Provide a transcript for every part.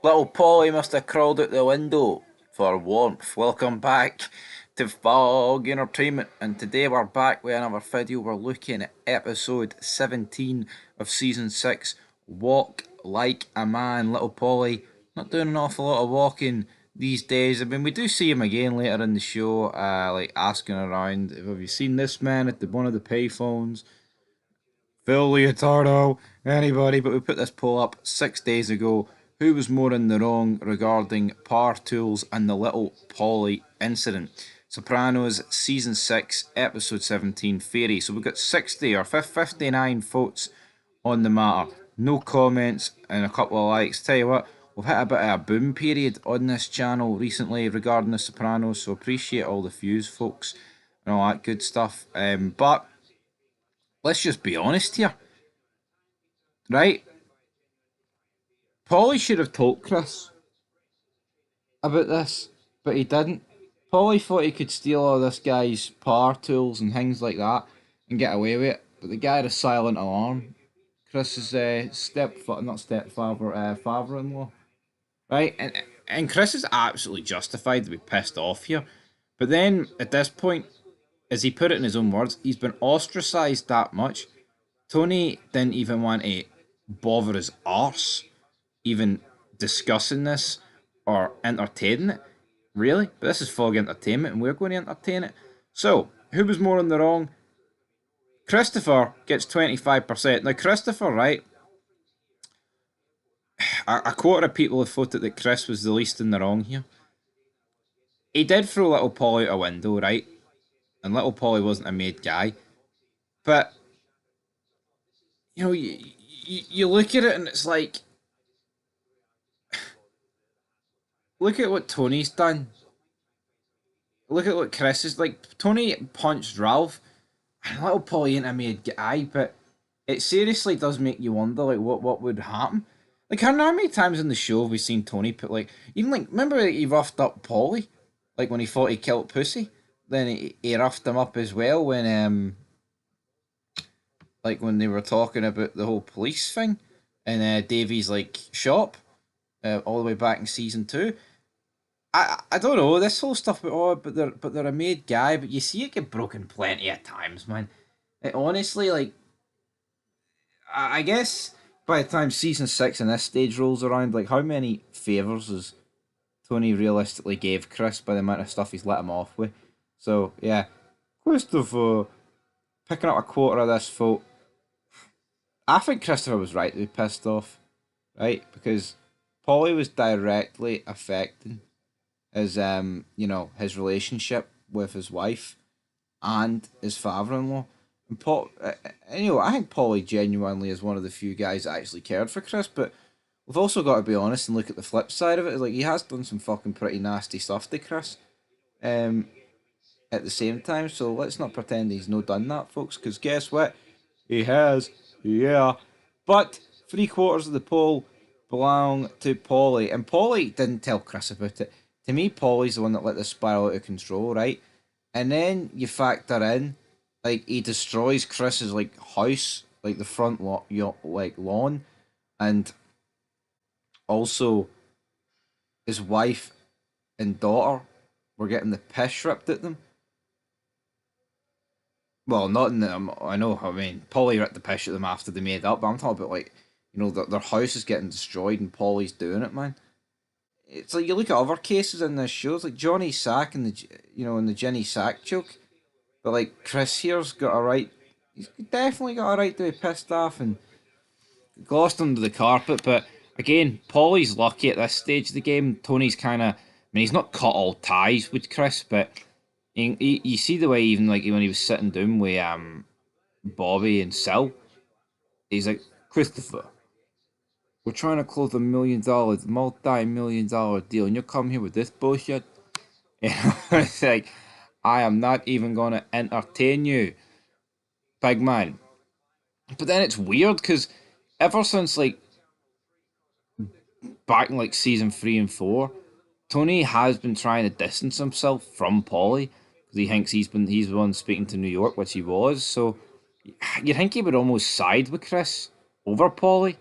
Little Paulie must have crawled out the window for warmth. Welcome back to Fog Entertainment, and today we're back with another video. We're looking at episode 17 of season 6, Walk Like a Man. Little Paulie not doing an awful lot of walking these days. I mean, we do see him again later in the show, like asking around, have you seen this man at one of the payphones? Phil Leotardo, anybody, but we put this poll up 6 days ago. Who was more in the wrong regarding power tools and the little Paulie incident? Sopranos season 6, episode 17, Fairy. So we've got 60 or 59 votes on the matter. No comments and a couple of likes. Tell you what, we've hit a bit of a boom period on this channel recently regarding the Sopranos, so appreciate all the views, folks, and all that good stuff. But let's just be honest here, right? Paulie should have told Chris about this, but he didn't. Paulie thought he could steal all this guy's power tools and things like that and get away with it, but the guy had a silent alarm. Chris's not stepfather, father-in-law, right? And Chris is absolutely justified to be pissed off here. But then at this point, as he put it in his own words, he's been ostracised that much. Tony didn't even want to bother his arse even discussing this or entertaining it. Really? But this is Fog Entertainment and we're going to entertain it. So, who was more in the wrong? Christoper gets 25%. Now, Christoper, right? A quarter of people have voted that Chris was the least in the wrong here. He did throw Little Paulie out a window, right? And Little Paulie wasn't a made guy. But, you know, you look at it and it's like, look at what Tony's done. Look at what Chris is like. Tony punched Ralph. And Little Paulie ain't a made guy, but it seriously does make you wonder, like, what would happen. Like, how many times in the show have we seen Tony put, like, even, like, remember he roughed up Paulie? Like, when he thought he killed Pussy? Then he roughed him up as well when, like, when they were talking about the whole police thing in Davy's, like, shop, all the way back in season 2. I don't know this whole stuff about but they're a made guy, but you see it get broken plenty of times, man. Honestly, like I guess by the time season 6 and this stage rolls around, like how many favors has Tony realistically gave Chris by the amount of stuff he's let him off with? So yeah, Christopher picking up a quarter of this vote. I think Christopher was right to be pissed off, right? Because Paulie was directly affecting his relationship with his wife and his father-in-law. And I think Paulie genuinely is one of the few guys that actually cared for Chris. But we've also got to be honest and look at the flip side of it. Like he has done some fucking pretty nasty stuff to Chris, um, at the same time. So let's not pretend he's no done that, folks. Because guess what, he has. Yeah, but 3/4 of the poll belong to Paulie, and Paulie didn't tell Chris about it. To me, Paulie's the one that let this spiral out of control, right? And then you factor in, like he destroys Chris's like house, like the front like lawn, and also his wife and daughter were getting the piss ripped at them. Well, not in the, I know. I mean, Paulie ripped the piss at them after they made up, but I'm talking about like their house is getting destroyed and Paulie's doing it, man. It's like you look at other cases in this show. It's like Johnny Sack and in the Jenny Sack joke. But like Chris here's got a right. He's definitely got a right to be pissed off and glossed under the carpet. But again, Paulie's lucky at this stage of the game. Tony's kind of. I mean, he's not cut all ties with Chris, but you see the way even like when he was sitting down with Bobby and Sil, he's like Christopher. We're trying to close $1 million, multi-million-dollar deal, and you come here with this bullshit. It's like I am not even gonna entertain you, big man. But then it's weird because ever since like back in like season 3 and 4, Tony has been trying to distance himself from Paulie because he thinks he's the one speaking to New York, which he was. So you think he would almost side with Chris over Paulie,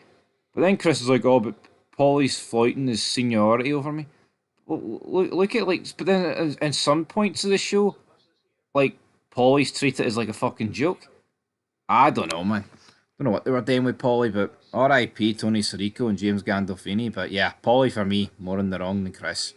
but then Chris is like, oh, but Paulie's flouting his seniority over me. Look at like, but then in some points of the show, like Paulie's treated as like a fucking joke. I don't know, man. Don't know what they were doing with Paulie, but R.I.P. Tony Sirico and James Gandolfini. But yeah, Paulie for me more in the wrong than Chris.